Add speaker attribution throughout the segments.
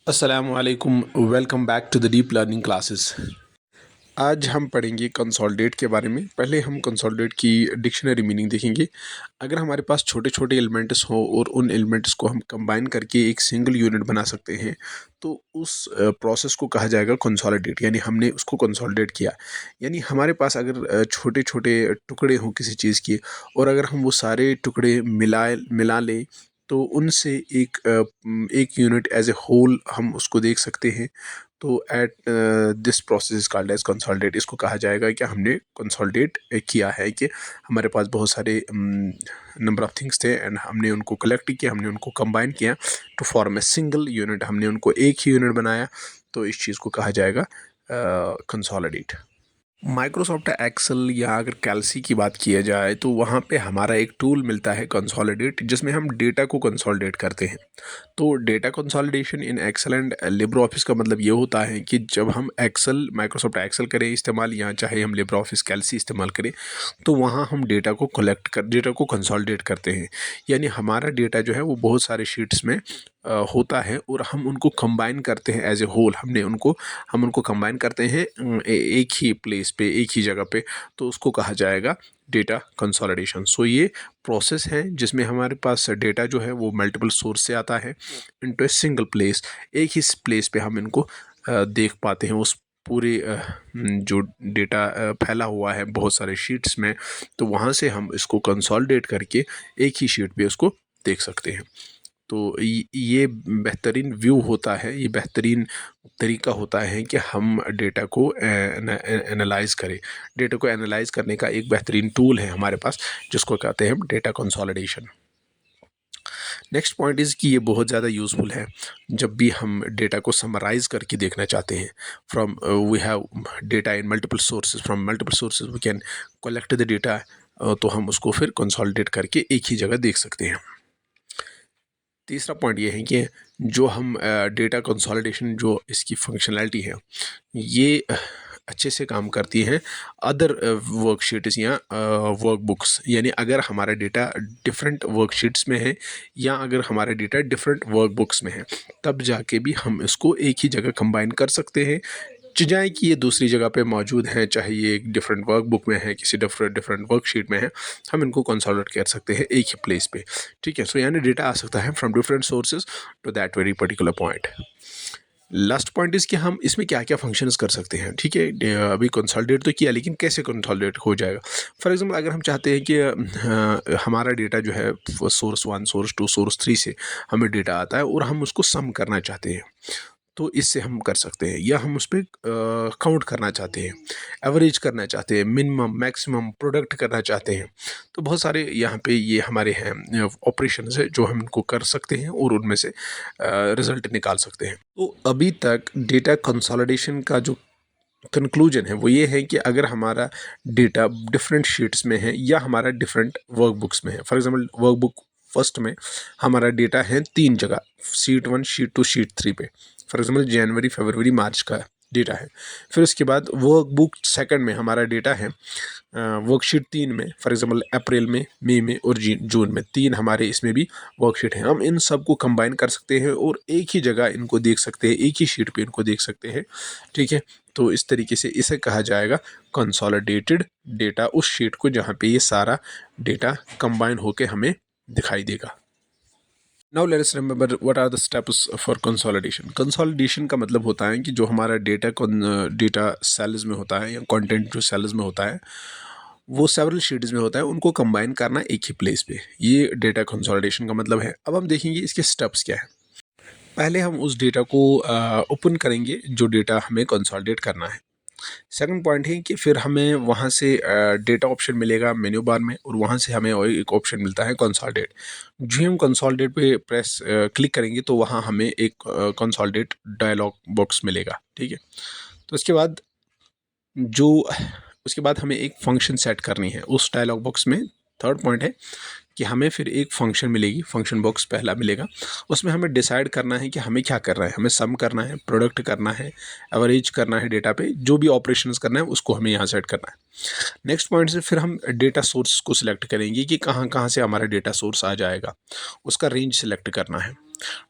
Speaker 1: अस्सलामुअलैकुम, welcome back to the deep learning classes. आज हम पढ़ेंगे कंसोलिडेट के बारे में। पहले हम कंसोलिडेट की डिक्शनरी मीनिंग देखेंगे। अगर हमारे पास छोटे छोटे एलिमेंट्स हों और उन एलिमेंट्स को हम कंबाइन करके एक सिंगल यूनिट बना सकते हैं, तो उस प्रोसेस को कहा जाएगा कंसोलिडेट। यानी हमने उसको कंसोलिडेट किया। यानी हमारे पास अगर छोटे छोटे टुकड़े हों किसी चीज़ के, और अगर हम वो सारे टुकड़े मिला लें, तो उनसे एक यूनिट एज ए होल हम उसको देख सकते हैं। तो at this process is called as consolidate. इसको कहा जाएगा कि हमने कंसोलिडेट किया है, कि हमारे पास बहुत सारे नंबर ऑफ थिंग्स थे एंड हमने उनको कलेक्ट किया, हमने उनको कंबाइन किया to form a single unit. हमने उनको एक ही यूनिट बनाया, तो इस चीज़ को कहा जाएगा कंसोलिडेट। माइक्रोसॉफ्ट एक्सेल या अगर कैल्सी की बात किया जाए, तो वहाँ पे हमारा एक टूल मिलता है कंसोलिडेट, जिसमें हम डेटा को कंसोलिडेट करते हैं। तो data consolidation in Excel and LibreOffice का मतलब ये होता है कि जब हम एक्सेल माइक्रोसॉफ्ट एक्सेल करें इस्तेमाल, या चाहे हम लिब्रे ऑफिस कैल्सी इस्तेमाल करें, तो वहाँ हम डेटा को कंसोलिडेट करते हैं। यानी हमारा डेटा जो है वो बहुत सारे शीट्स में होता है, और हम उनको कंबाइन करते हैं एज ए होल। हम उनको कंबाइन करते हैं एक ही प्लेस पे, एक ही जगह पे। तो उसको कहा जाएगा डेटा कंसोलिडेशन। सो ये प्रोसेस है जिसमें हमारे पास डेटा जो है वो मल्टीपल सोर्स से आता है इनटू ए सिंगल प्लेस। एक ही प्लेस पे हम इनको देख पाते हैं। उस पूरे जो डेटा फैला हुआ है बहुत सारे शीट्स में, तो वहाँ से हम इसको कंसोलिडेट करके एक ही शीट पे उसको देख सकते हैं। तो ये बेहतरीन व्यू होता है, ये बेहतरीन तरीका होता है कि हम डेटा को एनालाइज करें। डेटा को एनालाइज करने का एक बेहतरीन टूल है हमारे पास, जिसको कहते हैं हम data consolidation. Next point is कि ये बहुत ज़्यादा यूज़फुल है जब भी हम डेटा को समराइज़ करके देखना चाहते हैं। From we have data in multiple sources, from multiple sources we can collect the data. तो हम उसको फिर कंसोलिडेट करके एक ही जगह देख सकते हैं। तीसरा पॉइंट ये है कि जो हम डेटा कंसोलिडेशन जो इसकी फंक्शनैलिटी है, ये अच्छे से काम करती हैं अदर वर्कशीट्स या वर्कबुक्स। यानी अगर हमारा डेटा डिफरेंट वर्कशीट्स में है, या अगर हमारा डेटा डिफरेंट वर्कबुक्स में है, तब जाके भी हम इसको एक ही जगह कंबाइन कर सकते हैं। चाहे कि ये दूसरी जगह पे मौजूद हैं, चाहे ये एक डिफरेंट वर्कबुक में है, किसी डिफरेंट वर्कशीट में है, हम इनको कंसोलिडेट कर सकते हैं एक ही प्लेस पे। ठीक है। सो यानी डेटा आ सकता है from different sources to that very particular point. Last point is कि हम इसमें क्या क्या फंक्शंस कर सकते हैं। ठीक है, अभी कंसोलिडेट तो किया, लेकिन कैसे कंसोलिडेट हो जाएगा। फॉर एग्जांपल, अगर हम चाहते हैं कि हमारा डेटा जो है सोर्स 1, सोर्स 2, सोर्स 3 से हमें डेटा आता है, और हम उसको सम करना चाहते हैं, तो इससे हम कर सकते हैं। या हम उस पर काउंट करना चाहते हैं, एवरेज करना चाहते हैं, मिनिमम मैक्सिमम प्रोडक्ट करना चाहते हैं, तो बहुत सारे यहाँ पे ये हमारे हैं ऑपरेशंस है जो हम इनको कर सकते हैं, और उनमें से रिजल्ट निकाल सकते हैं। तो अभी तक डेटा कंसोलिडेशन का जो कंक्लूजन है वो ये है कि अगर हमारा डेटा डिफरेंट शीट्स में है, या हमारा डिफरेंट वर्कबुक्स में है। फॉर एग्जांपल, वर्कबुक फर्स्ट में हमारा डेटा है 3 जगह, शीट 1, शीट 2, शीट 3 पे। फॉर एग्जांपल, जनवरी, फरवरी, मार्च का डेटा है। फिर उसके बाद वर्कबुक सेकंड में हमारा डेटा है वर्कशीट 3 में। फॉर एग्जांपल, अप्रैल में, मई में और जून में, 3 हमारे इसमें भी वर्कशीट हैं। हम इन सब को कंबाइन कर सकते हैं और एक ही जगह इनको देख सकते हैं, एक ही शीट पे इनको देख सकते हैं। ठीक है। तो इस तरीके से इसे कहा जाएगा कंसोलिडेटेड डेटा, उस शीट को जहाँ पे ये सारा डेटा कंबाइन होके हमें दिखाई देगा। Now let us remember what are the steps for consolidation. Consolidation का मतलब होता है कि जो हमारा डेटा सेल्स में होता है, या कंटेंट जो सेल्स में होता है, वो सेवरल शीट्स में होता है, उनको कंबाइन करना एक ही प्लेस पे। ये डेटा कंसोलिडेशन का मतलब है। अब हम देखेंगे इसके स्टेप्स क्या है। पहले हम उस डेटा को ओपन करेंगे जो डेटा हमें कंसोलिडेट करना है। सेकंड पॉइंट है कि फिर हमें वहाँ से डेटा ऑप्शन मिलेगा मेन्यू बार में, और वहाँ से हमें और एक ऑप्शन मिलता है कंसोलिडेट। जो हम कंसोलिडेट पे प्रेस क्लिक करेंगे, तो वहाँ हमें एक कंसोलिडेट डायलॉग बॉक्स मिलेगा। ठीक है। तो जो उसके बाद हमें एक फंक्शन सेट करनी है उस डायलॉग बॉक्स में। थर्ड पॉइंट है कि हमें फिर एक फंक्शन मिलेगी, फंक्शन बॉक्स पहला मिलेगा। उसमें हमें डिसाइड करना है कि हमें क्या करना है। हमें सम करना है, प्रोडक्ट करना है, एवरेज करना है, डेटा पे जो भी ऑपरेशंस करना है उसको हमें यहाँ सेट करना है। नेक्स्ट पॉइंट से फिर हम डेटा सोर्स को सिलेक्ट करेंगे कि कहाँ कहाँ से हमारा डेटा सोर्स आ जाएगा, उसका रेंज सिलेक्ट करना है।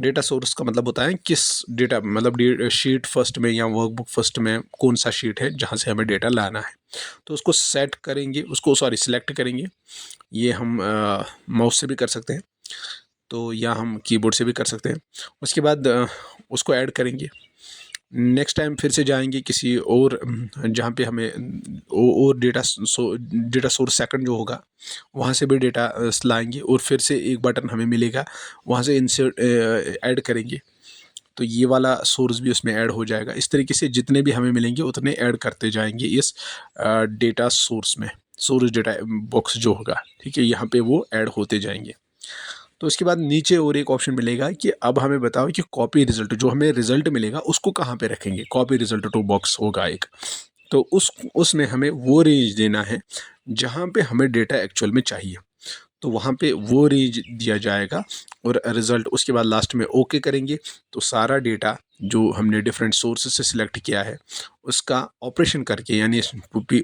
Speaker 1: डेटा सोर्स का मतलब होता है किस डेटा, मतलब शीट फर्स्ट में या वर्कबुक फर्स्ट में कौन सा शीट है जहाँ से हमें डेटा लाना है। तो उसको सेट करेंगे, उसको सिलेक्ट करेंगे। ये हम माउस से भी कर सकते हैं, तो या हम कीबोर्ड से भी कर सकते हैं। उसके बाद उसको ऐड करेंगे। नेक्स्ट टाइम फिर से जाएंगे किसी और जहाँ पे हमें और डेटा सोर्स सेकंड जो होगा वहाँ से भी डेटा लाएंगे, और फिर से एक बटन हमें मिलेगा, वहाँ से इंसर्ट ऐड करेंगे, तो ये वाला सोर्स भी उसमें ऐड हो जाएगा। इस तरीके से जितने भी हमें मिलेंगे उतने ऐड करते जाएंगे इस डेटा सोर्स में। सोर्स डेटा बॉक्स जो होगा, ठीक है, यहाँ पे वो ऐड होते जाएंगे। तो उसके बाद नीचे और एक ऑप्शन मिलेगा कि अब हमें बताओ कि कॉपी रिजल्ट, जो हमें रिजल्ट मिलेगा उसको कहाँ पे रखेंगे। कॉपी रिजल्ट टू बॉक्स होगा एक, तो उसमें हमें वो रेंज देना है जहाँ पे हमें डेटा एक्चुअल में चाहिए, तो वहाँ पे वो रेंज दिया जाएगा और रिज़ल्ट। उसके बाद लास्ट में ओके करेंगे, तो सारा डेटा जो हमने डिफरेंट सोर्सेस से सिलेक्ट किया है उसका ऑपरेशन करके, यानी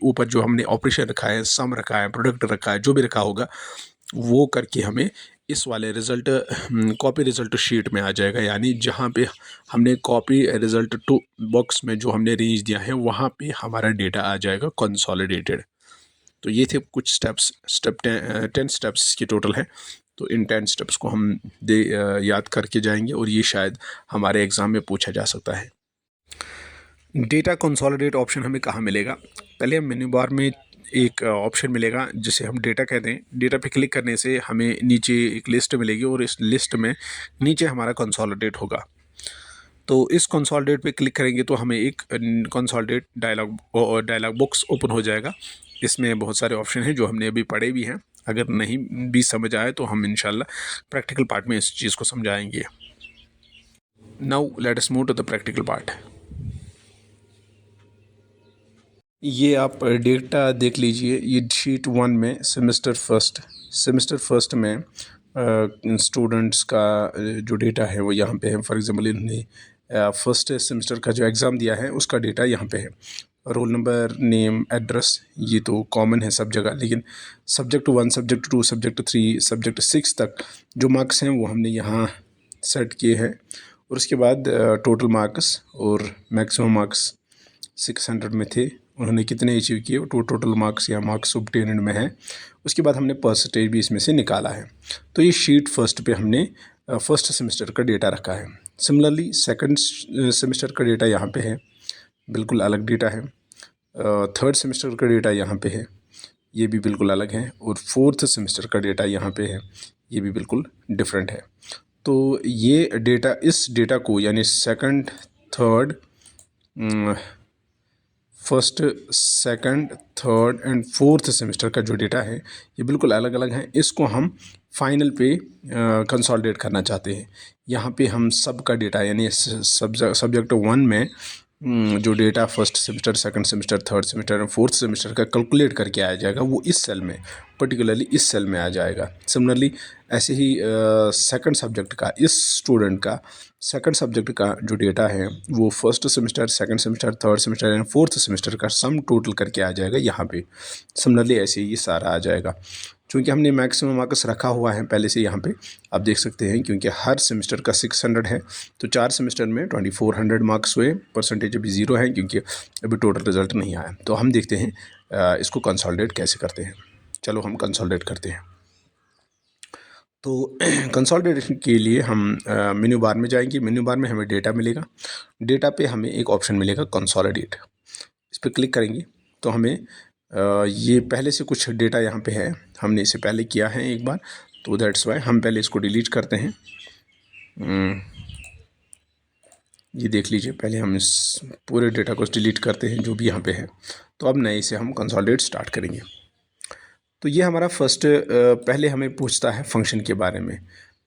Speaker 1: ऊपर जो हमने ऑपरेशन रखा है, सम रखा है, प्रोडक्ट रखा है, जो भी रखा होगा वो करके हमें इस वाले रिज़ल्ट कॉपी रिज़ल्ट शीट में आ जाएगा। यानी जहाँ पे हमने कॉपी रिज़ल्ट टू बॉक्स में जो हमने रेंज दिया है वहाँ पे हमारा डेटा आ जाएगा कंसोलिडेटेड। तो ये थे कुछ स्टेप्स, 10 स्टेप्स इसके टोटल हैं। तो इन 10 स्टेप्स को हम याद करके जाएंगे और ये शायद हमारे एग्ज़ाम में पूछा जा सकता है। डेटा कंसोलिडेट ऑप्शन हमें कहाँ मिलेगा? पहले हम मेन्यू बार में एक ऑप्शन मिलेगा जिसे हम डेटा कहते हैं। डेटा पे क्लिक करने से हमें नीचे एक लिस्ट मिलेगी और इस लिस्ट में नीचे हमारा कंसोलिडेट होगा। तो इस कंसोलिडेट पे क्लिक करेंगे तो हमें एक कंसोलिडेट डायलॉग बॉक्स ओपन हो जाएगा। इसमें बहुत सारे ऑप्शन हैं जो हमने अभी पढ़े भी हैं। अगर नहीं भी समझ आए तो हम इंशाल्लाह प्रैक्टिकल पार्ट में इस चीज़ को समझाएंगे। Now let us move to the practical part. ये आप डेटा देख लीजिए। ये शीट 1 में सेमेस्टर फर्स्ट में स्टूडेंट्स का जो डेटा है वो यहाँ पे है। फॉर एग्जांपल इन्होंने फर्स्ट सेमेस्टर का जो एग्ज़ाम दिया है उसका डेटा यहाँ पे है। रोल नंबर, नेम, एड्रेस, ये तो कॉमन है सब जगह, लेकिन सब्जेक्ट 1, सब्जेक्ट 2, सब्जेक्ट 3, सब्जेक्ट 6 तक जो मार्क्स हैं वो हमने यहाँ सेट किए हैं। और उसके बाद टोटल मार्क्स और मैक्सिमम मार्क्स 600 में थे, उन्होंने कितने अचीव किए, तो टोटल मार्क्स या मार्क्स ऑब्टेन्ड में है। उसके बाद हमने परसेंटेज भी इसमें से निकाला है। तो ये शीट फर्स्ट पे हमने फर्स्ट सेमेस्टर का डेटा रखा है। सिमिलरली सेकंड सेमेस्टर का डेटा यहाँ पे है, बिल्कुल अलग डेटा है। थर्ड सेमेस्टर का डेटा यहाँ पे है, ये भी बिल्कुल अलग है। और फोर्थ सेमेस्टर का डेटा यहाँ पे है, ये भी बिल्कुल डिफरेंट है। तो ये डेटा, इस डेटा को यानी second, third, first, second, third and fourth semester का जो डेटा है ये बिल्कुल अलग अलग है। इसको हम फाइनल पे कंसोलिडेट करना चाहते हैं। यहाँ पे हम सब का डेटा यानी सब्जेक्ट 1 में जो data first semester, second semester, third semester and fourth semester का कैलकुलेट करके आ जाएगा, वो इस सेल में, पर्टिकुलरली इस सेल में आ जाएगा। सिमिलरली ऐसे ही सेकंड सब्जेक्ट का, इस स्टूडेंट का सेकंड सब्जेक्ट का जो डेटा है वो first semester, second semester, third semester and fourth semester का सम टोटल करके आ जाएगा यहाँ पे। सिमिलरली ऐसे ही ये सारा आ जाएगा। क्योंकि हमने मैक्सिमम मार्क्स रखा हुआ है पहले से यहाँ पे आप देख सकते हैं, क्योंकि हर सेमेस्टर का 600 है, तो 4 सेमेस्टर में 2400 मार्क्स हुए। परसेंटेज अभी 0 है क्योंकि अभी टोटल रिजल्ट नहीं आया। तो हम देखते हैं इसको कंसोलिडेट कैसे करते हैं। चलो हम कंसोलिडेट करते हैं। तो कंसोलिडेशन के लिए हम मेन्यू बार में जाएंगे। मेन्यू बार में हमें डेटा मिलेगा। डेटा पे हमें एक ऑप्शन मिलेगा कंसोलिडेट, इस पर क्लिक करेंगे तो हमें ये पहले से कुछ डेटा यहाँ पे है, हमने इसे पहले किया है एक बार, तो दैट्स वाई हम पहले इसको डिलीट करते हैं। ये देख लीजिए, पहले हम इस पूरे डेटा को डिलीट करते हैं जो भी यहाँ पे है। तो अब नए से हम कंसोलिडेट स्टार्ट करेंगे। तो ये हमारा फर्स्ट, पहले हमें पूछता है फंक्शन के बारे में।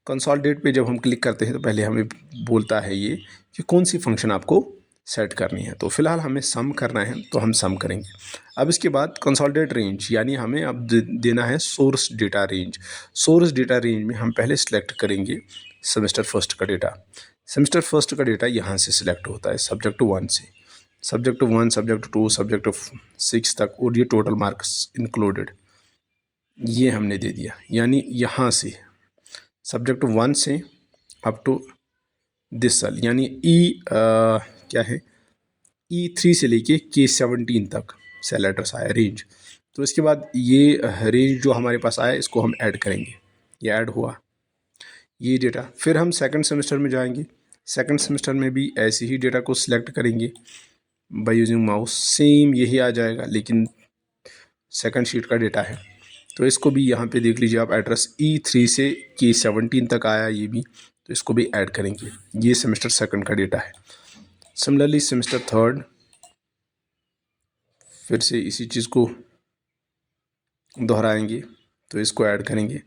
Speaker 1: कंसोलिडेट पे जब हम क्लिक करते हैं तो पहले हमें बोलता है ये कि कौन सी फंक्शन आपको सेट करनी है। तो फिलहाल हमें सम करना है तो हम सम करेंगे। अब इसके बाद कंसोलिडेट रेंज, यानी हमें अब देना है source data range. Source data range में हम पहले सिलेक्ट करेंगे सेमेस्टर फर्स्ट का डेटा। सेमेस्टर फर्स्ट का डेटा यहाँ से सिलेक्ट होता है सब्जेक्ट 1 से, सब्जेक्ट 1, सब्जेक्ट 2, सब्जेक्ट 6 तक, और ये टोटल मार्क्स इंक्लूडेड ये हमने दे दिया। यानी यहाँ से सब्जेक्ट 1 से अप टू दिस सेल, यानी क्या है E3 से लेके K17 तक सेल एड्रेस आया रेंज। तो इसके बाद ये रेंज जो हमारे पास आया इसको हम ऐड करेंगे, ये ऐड हुआ ये डेटा। फिर हम सेकंड सेमेस्टर में जाएंगे, सेकंड सेमेस्टर में भी ऐसे ही डेटा को सिलेक्ट करेंगे बाय यूजिंग माउस, सेम यही आ जाएगा लेकिन सेकंड शीट का डेटा है। तो इसको भी यहाँ पे देख लीजिए आप, एड्रेस E3 से K17 तक आया ये भी, तो इसको भी ऐड करेंगे। ये सेमेस्टर सेकंड का डेटा है। सिमिलरली सेमेस्टर थर्ड फिर से इसी चीज़ को दोहराएंगे, तो इसको ऐड करेंगे।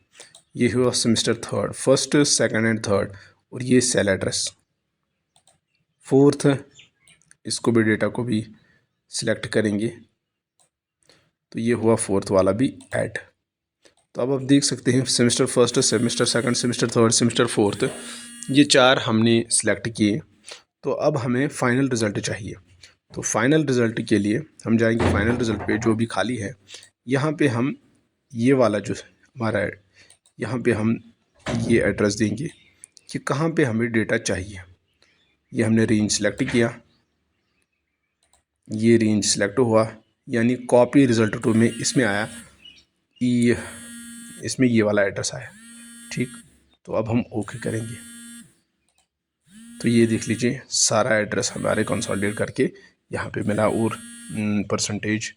Speaker 1: ये हुआ semester third, first second and third, और ये सेल एड्रेस। फोर्थ इसको भी डेटा को भी सिलेक्ट करेंगे, तो ये हुआ फोर्थ वाला भी ऐड। तो अब आप देख सकते हैं semester first, semester second, semester third, semester fourth, ये चार हमने सिलेक्ट किए। तो अब हमें फाइनल रिज़ल्ट चाहिए। तो फाइनल रिज़ल्ट के लिए हम जाएंगे फाइनल रिज़ल्ट पे, जो भी खाली है यहाँ पे हम ये वाला जो हमारा है यहाँ पे हम ये एड्रेस देंगे कि कहाँ पे हमें डेटा चाहिए। ये हमने रेंज सेलेक्ट किया, ये रेंज सेलेक्ट हुआ, यानी कॉपी रिज़ल्ट टू में इसमें आया, ये इसमें ये वाला एड्रेस आया, ठीक। तो अब हम ओके करेंगे, तो ये देख लीजिए सारा एड्रेस हमारे कंसोलिडेट करके यहाँ पे मिला, और परसेंटेज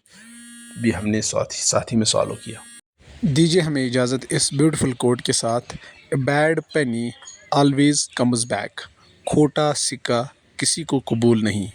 Speaker 1: भी हमने साथ ही में सॉल्व किया। दीजिए हमें इजाज़त इस ब्यूटीफुल कोड के साथ। A bad Penney always comes back, खोटा सिक्का किसी को कबूल नहीं।